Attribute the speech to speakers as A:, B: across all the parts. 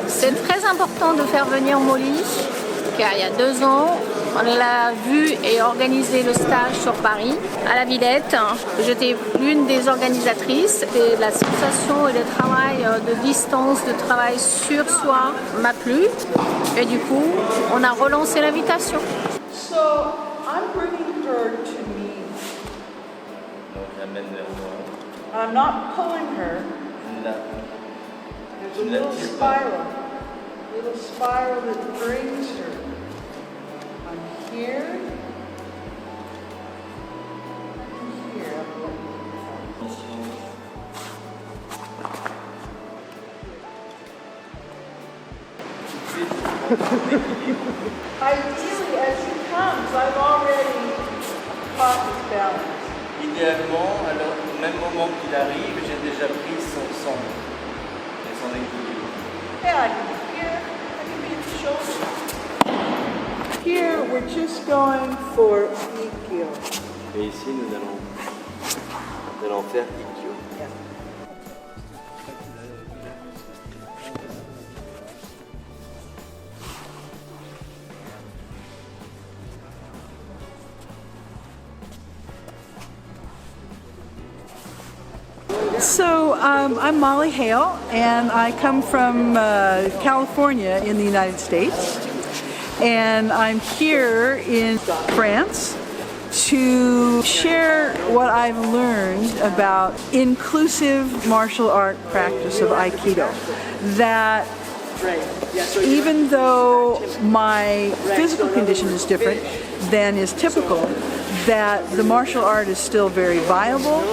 A: C'est très important de faire venir Molly, car il y a 2 ans, on l'a vu et organisé le stage sur Paris, à la Villette. J'étais l'une des organisatrices et la sensation et le travail de distance, de travail sur soi m'a plu. Et du coup, on a relancé l'invitation.
B: So, I'm bringing her to me.
C: Donc j'amène vers moi.
B: I'm not pulling her. There's a little spiral that brings her. I'm here. I'm here. Ideally, as she comes, I've already caught his balance.
C: Idéalement, alors, au même moment qu'il arrive, j'ai déjà pris son centre et son équilibre.
B: Yeah, I can be here. I can be at the shoulder. Here, we're just going for Ikkyo.
C: Et ici, nous allons faire Ikkyo.
B: Yeah. So I'm Molly Hale, and I come from California in the United States, and I'm here in France to share what I've learned about inclusive martial art practice of Aikido. That even though my physical condition is different than is typical, that the martial art is still very viable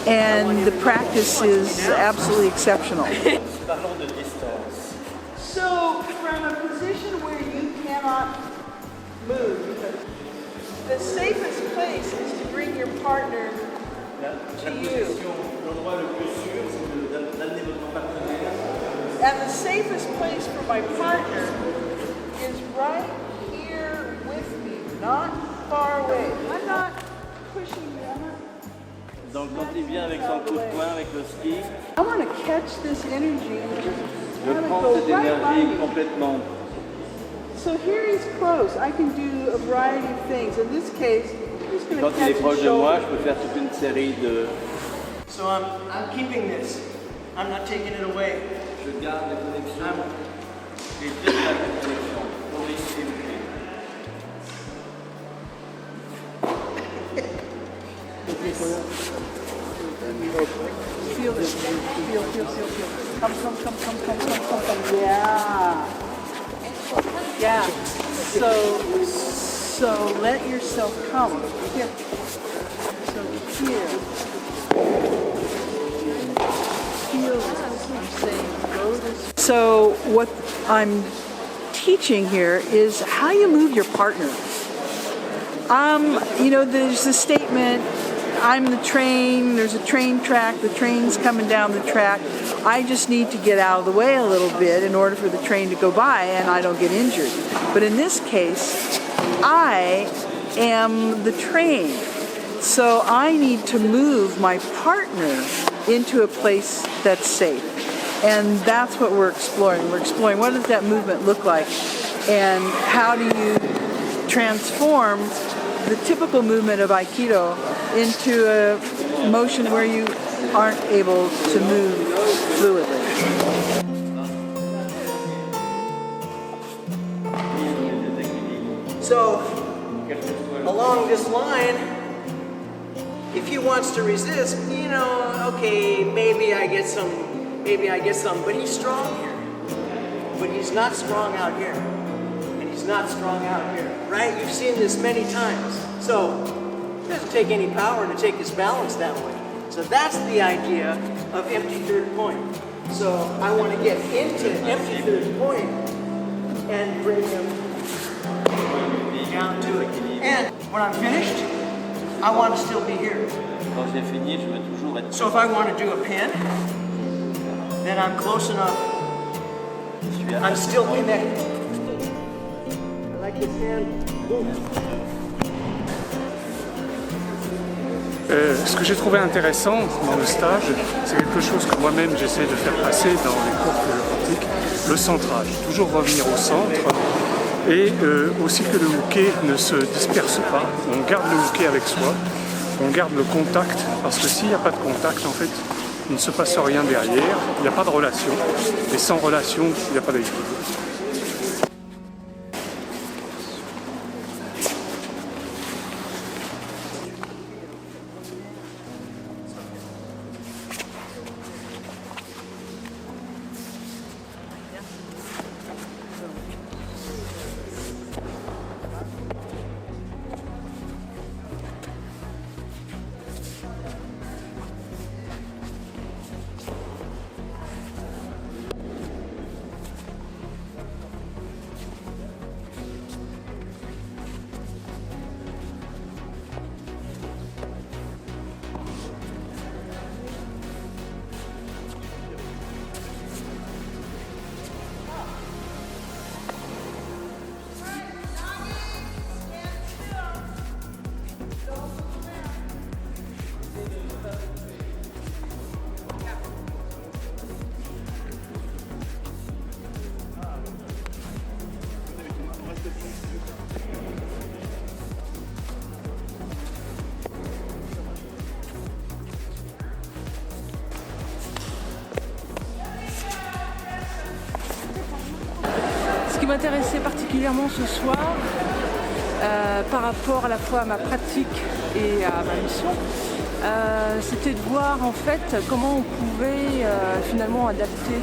B: and the practice is absolutely exceptional.
C: Parlons de distance.
B: So, from a position where you cannot move, the safest place is to bring your partner to you.
C: L'endroit le plus sûr, c'est d'amener votre partenaire.
B: And the safest place for my partner is right here with me, not far away. I'm not pushing you. I'm not.
C: Donc quand il vient avec son coup de poing, avec le ski,
B: I want to catch this energy and just
C: je
B: have it
C: prends
B: go
C: cette
B: right by
C: énergie
B: me.
C: complètement.
B: So here he's close. I can do a variety of things. In this case, I'm just going
C: Quand
B: to
C: il
B: catch
C: est proche
B: his
C: de moi,
B: shoulder.
C: je peux faire toute une série de...
D: So I'm keeping this. I'm not taking it away.
C: Je garde les connexions, les deux de la connexion, Maurice et Mickey.
B: Feel this. Feel. Come. Yeah. So let yourself come. Here. So here. Feel this. I'm saying go this. So what I'm teaching here is how you move your partner. There's a statement, I'm the train, there's a train track, the train's coming down the track. I just need to get out of the way a little bit in order for the train to go by and I don't get injured. But in this case, I am the train. So I need to move my partner into a place that's safe. And that's what we're exploring. We're exploring what does that movement look like and how do you transform the typical movement of Aikido into a motion where you aren't able to move fluidly.
D: So along this line, if he wants to resist, okay, maybe I get some, but he's strong here. But he's not strong out here. And he's not strong out here, right? You've seen this many times. So it doesn't take any power to take his balance that way. So that's the idea of empty third point. So I want to get into empty third point and bring him down to it. And when I'm finished, I want to still be here.
C: Quand j'ai fini, je veux toujours être...
D: So if I want to do a pin, then I'm close enough. I'm still connected. I like this hand.
E: Ce que j'ai trouvé intéressant dans le stage, c'est quelque chose que moi-même j'essaie de faire passer dans les cours que je pratique, le centrage, toujours revenir au centre. Et aussi que le hooké ne se disperse pas, on garde le hooké avec soi, on garde le contact, parce que s'il n'y a pas de contact, en fait, il ne se passe rien derrière, il n'y a pas de relation, et sans relation, il n'y a pas d'équilibre.
F: Ce qui m'intéressait particulièrement ce soir, par rapport à la fois à ma pratique et à ma mission, c'était de voir en fait comment on pouvait finalement adapter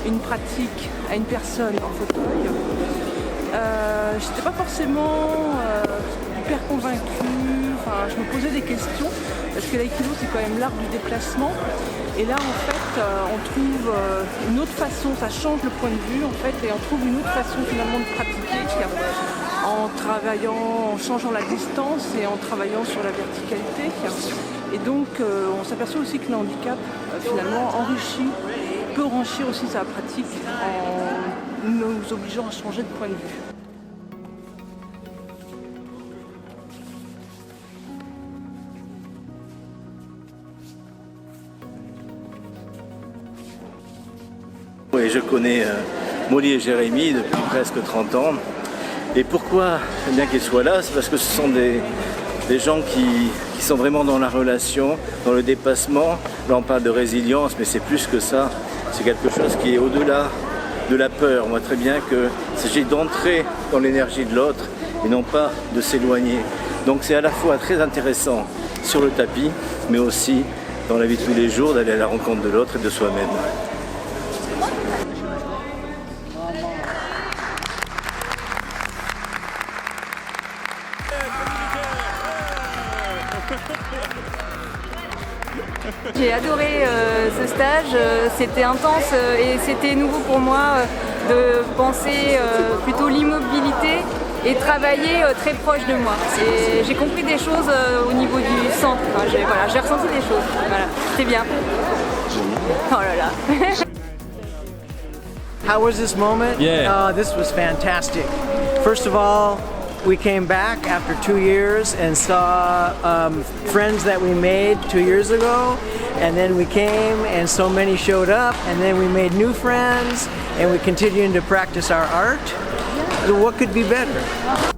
F: une pratique à une personne en fauteuil. Je n'étais pas forcément hyper convaincue, enfin, je me posais des questions parce que l'aïkido c'est quand même l'art du déplacement. Et là, en fait, on trouve une autre façon, ça change le point de vue, en fait, et on trouve une autre façon finalement de pratiquer en travaillant, en changeant la distance et en travaillant sur la verticalité. Et donc, on s'aperçoit aussi que le handicap, finalement, peut enrichir aussi sa pratique en nous obligeant à changer de point de vue.
C: Et je connais Molly et Jérémy depuis presque 30 ans. Et pourquoi bien qu'ils soient là, c'est parce que ce sont des gens qui sont vraiment dans la relation, dans le dépassement. Là on parle de résilience, mais c'est plus que ça. C'est quelque chose qui est au-delà de la peur. On voit très bien qu'il s'agit d'entrer dans l'énergie de l'autre et non pas de s'éloigner. Donc c'est à la fois très intéressant sur le tapis, mais aussi dans la vie de tous les jours, d'aller à la rencontre de l'autre et de soi-même.
G: J'ai adoré ce stage, c'était intense et c'était nouveau pour moi de penser plutôt l'immobilité et travailler très proche de moi. Et j'ai compris des choses au niveau du centre, enfin, j'ai ressenti des choses, voilà, c'était bien. Oh là là.
D: How was this moment?
H: Yeah.
D: This was fantastic. First of all, we came back after 2 years and saw friends that we made 2 years ago, and then we came and so many showed up, and then we made new friends and we continued to practice our art. What could be better?